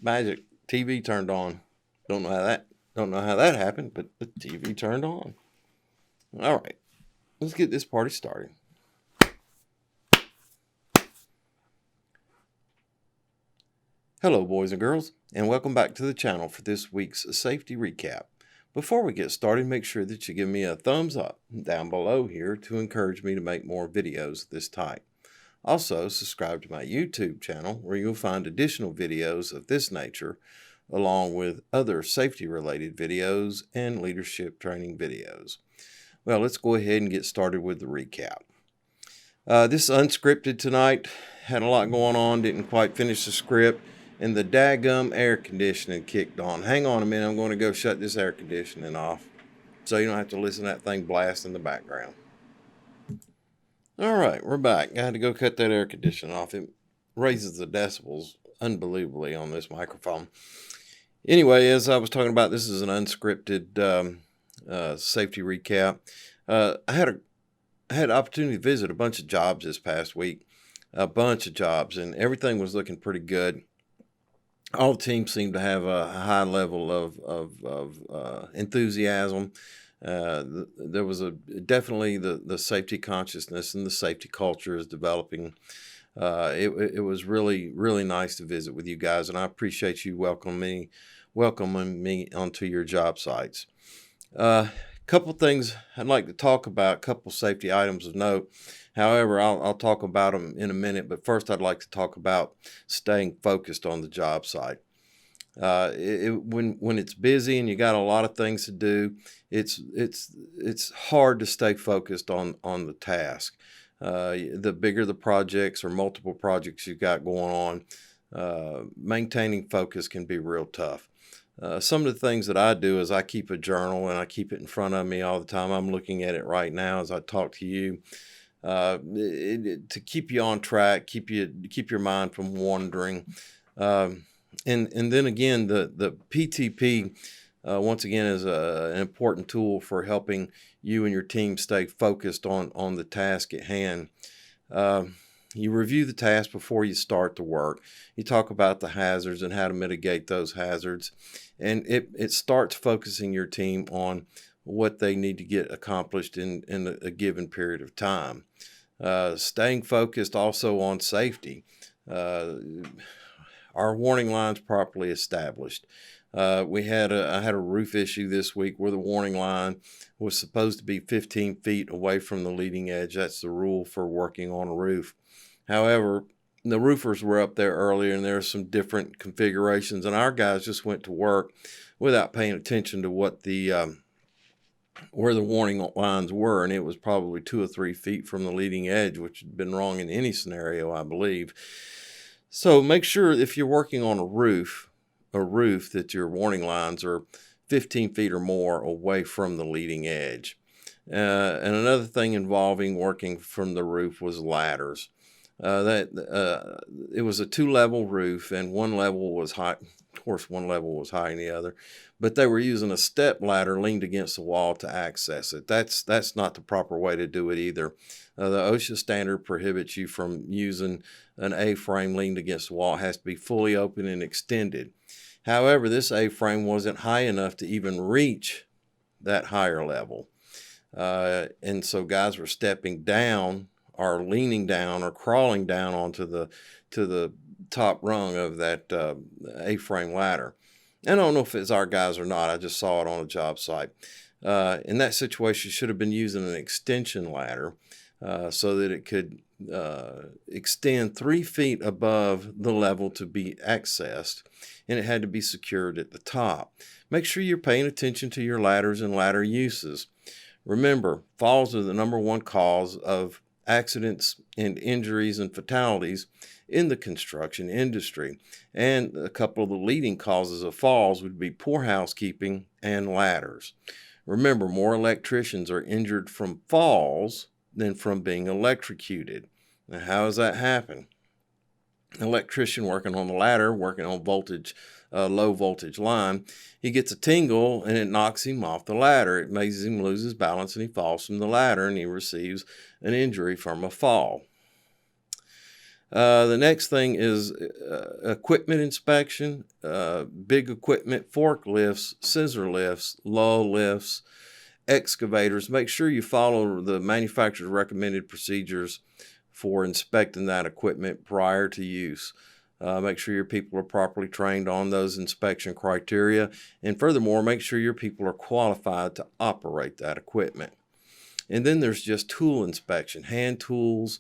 Magic. TV turned on. Don't know how that happened, but the TV turned on. All right, let's get this party started. Hello, boys and girls, and welcome back to the channel for this week's safety recap. Before we get started, make sure that you give me a thumbs up down below here to encourage me to make more videos of this type. Also, subscribe to my YouTube channel where you'll find additional videos of this nature, along with other safety-related videos and leadership training videos. Well, let's go ahead and get started with the recap. This is unscripted tonight. Had a lot going on, didn't quite finish the script, and the daggum air conditioning kicked on. Hang on a minute, I'm going to go shut this air conditioning off so you don't have to listen to that thing blast in the background. All right, we're back. I had to go cut that air conditioning off. It raises the decibels unbelievably on this microphone. Anyway, as I was talking about, this is an unscripted safety recap. I had an opportunity to visit a bunch of jobs this past week, and everything was looking pretty good. All the teams seemed to have a high level of enthusiasm. There was definitely the safety consciousness and the safety culture is developing. It was really nice to visit with you guys, and I appreciate you welcoming me onto your job sites. Couple things I'd like to talk about, a couple safety items of note. However, I'll talk about them in a minute, but first I'd like to talk about staying focused on the job site. When it's busy and you got a lot of things to do, it's hard to stay focused on the task. The bigger the projects or multiple projects you've got going on, maintaining focus can be real tough. Some of the things that I do is I keep a journal and I keep it in front of me all the time. I'm looking at it right now as I talk to you, to keep you on track, keep your mind from wandering. And then again, the PTP, once again, is an important tool for helping you and your team stay focused on the task at hand. You review the task before you start the work. You talk about the hazards and how to mitigate those hazards. And it starts focusing your team on what they need to get accomplished in a given period of time. Staying focused also on safety. Our warning lines properly established. I had a roof issue this week where the warning line was supposed to be 15 feet away from the leading edge. That's the rule for working on a roof. However, the roofers were up there earlier and there are some different configurations, and our guys just went to work without paying attention to what where the warning lines were, and it was probably 2 or 3 feet from the leading edge, which had been wrong in any scenario, I believe. So make sure if you're working on a roof that your warning lines are 15 feet or more away from the leading edge. And another thing involving working from the roof was ladders. It was a 2-level roof, and one level was high. Of course, one level was higher than the other, but they were using a step ladder leaned against the wall to access it. That's not the proper way to do it either. The OSHA standard prohibits you from using an A-frame leaned against the wall. It has to be fully open and extended. However, this A-frame wasn't high enough to even reach that higher level. And so guys were stepping down or leaning down or crawling down onto the top rung of that A-frame ladder. I don't know if it's our guys or not. I just saw it on a job site. In that situation, should have been using an extension ladder so that it could extend 3 feet above the level to be accessed, and it had to be secured at the top. Make sure you're paying attention to your ladders and ladder uses. Remember, falls are the #1 cause of accidents and injuries and fatalities in the construction industry. And a couple of the leading causes of falls would be poor housekeeping and ladders. Remember, more electricians are injured from falls than from being electrocuted. Now, how does that happen? An electrician working on the ladder, working on low voltage line, he gets a tingle and it knocks him off the ladder. It makes him lose his balance and he falls from the ladder and he receives an injury from a fall. The next thing is equipment inspection, big equipment, forklifts, scissor lifts, low lifts, excavators. Make sure you follow the manufacturer's recommended procedures for inspecting that equipment prior to use. Make sure your people are properly trained on those inspection criteria. And furthermore, make sure your people are qualified to operate that equipment. And then there's just tool inspection, hand tools,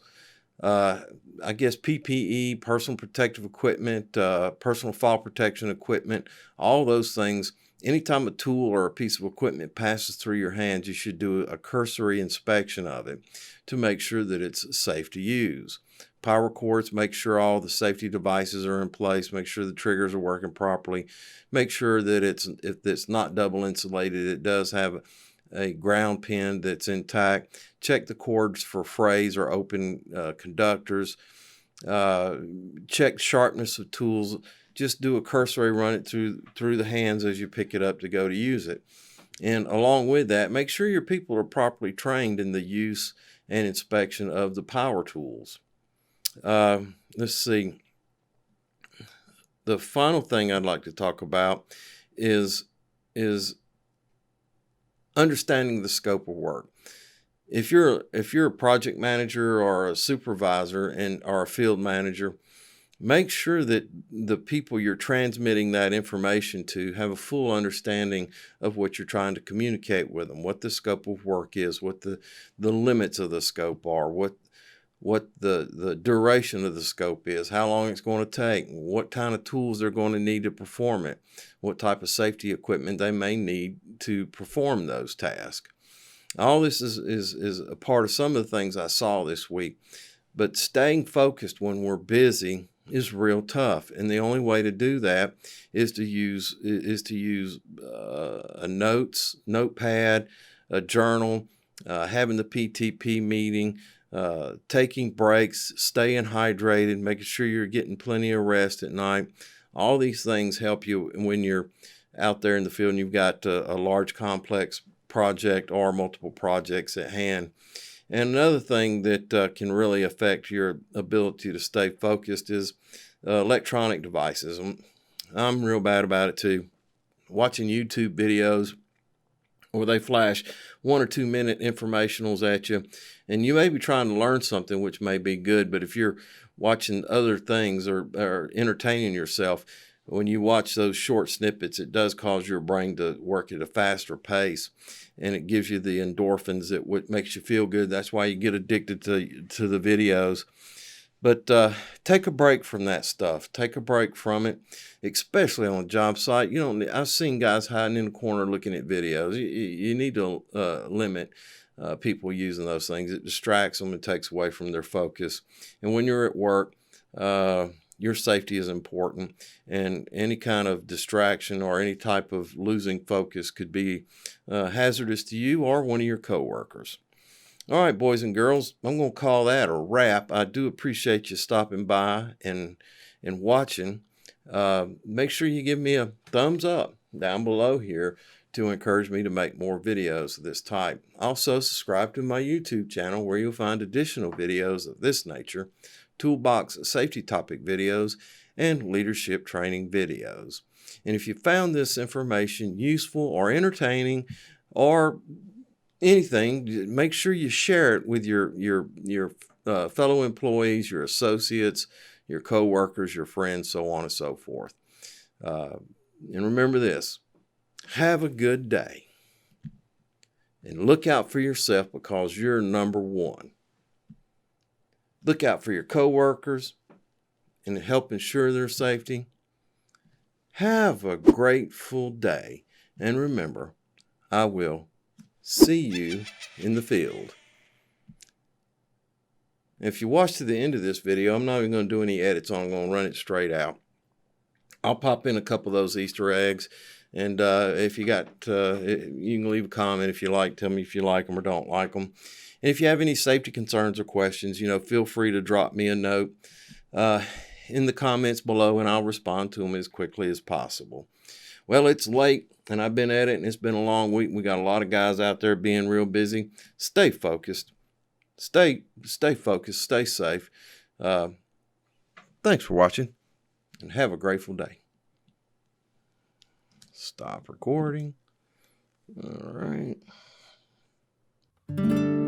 I guess PPE, personal protective equipment, personal fall protection equipment, all those things. Anytime a tool or a piece of equipment passes through your hands, you should do a cursory inspection of it to make sure that it's safe to use. Power cords, make sure all the safety devices are in place, make sure the triggers are working properly, make sure that if it's not double insulated, it does have a ground pin that's intact. Check the cords for frays or open conductors. Check sharpness of tools. Just do a cursory run it through the hands as you pick it up to go to use it. And along with that, make sure your people are properly trained in the use and inspection of the power tools. Let's see. The final thing I'd like to talk about is understanding the scope of work. If you're a project manager or a supervisor or a field manager, make sure that the people you're transmitting that information to have a full understanding of what you're trying to communicate with them, what the scope of work is, what the limits of the scope are, what the duration of the scope is, how long it's going to take, what kind of tools they're going to need to perform it, what type of safety equipment they may need to perform those tasks. All this is a part of some of the things I saw this week, but staying focused when we're busy is real tough, and the only way to do that is to use a notepad, a journal, having the PTP meeting, taking breaks, staying hydrated, making sure you're getting plenty of rest at night. All these things help you when you're out there in the field and you've got a large complex project or multiple projects at hand. And another thing that can really affect your ability to stay focused is electronic devices. I'm real bad about it too. Watching YouTube videos where they flash 1 or 2 minute informationals at you, and you may be trying to learn something, which may be good, but if you're watching other things or entertaining yourself, when you watch those short snippets, it does cause your brain to work at a faster pace, and it gives you the endorphins that makes you feel good. That's why you get addicted to the videos. But take a break from that stuff. Take a break from it, especially on a job site. I've seen guys hiding in the corner looking at videos. You need to limit people using those things. It distracts them and takes away from their focus. And when you're at work, your safety is important, and any kind of distraction or any type of losing focus could be hazardous to you or one of your coworkers. All right, boys and girls, I'm going to call that a wrap. I do appreciate you stopping by and watching. Make sure you give me a thumbs up down below here to encourage me to make more videos of this type. Also, subscribe to my YouTube channel where you'll find additional videos of this nature, toolbox safety topic videos, and leadership training videos. And if you found this information useful or entertaining or anything, make sure you share it with your fellow employees, your associates, your coworkers, your friends, so on and so forth. And remember this, have a good day. And look out for yourself because you're number one. Look out for your coworkers and help ensure their safety. Have a grateful day. And remember, I will see you in the field. If you watch to the end of this video, I'm not even going to do any edits on it. I'm going to run it straight out. I'll pop in a couple of those Easter eggs, and if you got, you can leave a comment if you like. Tell me if you like them or don't like them. And if you have any safety concerns or questions, feel free to drop me a note in the comments below, and I'll respond to them as quickly as possible. Well, it's late, and I've been at it, and it's been a long week. We got a lot of guys out there being real busy. Stay focused. Stay focused. Stay safe. Thanks for watching, and have a grateful day. Stop recording. All right.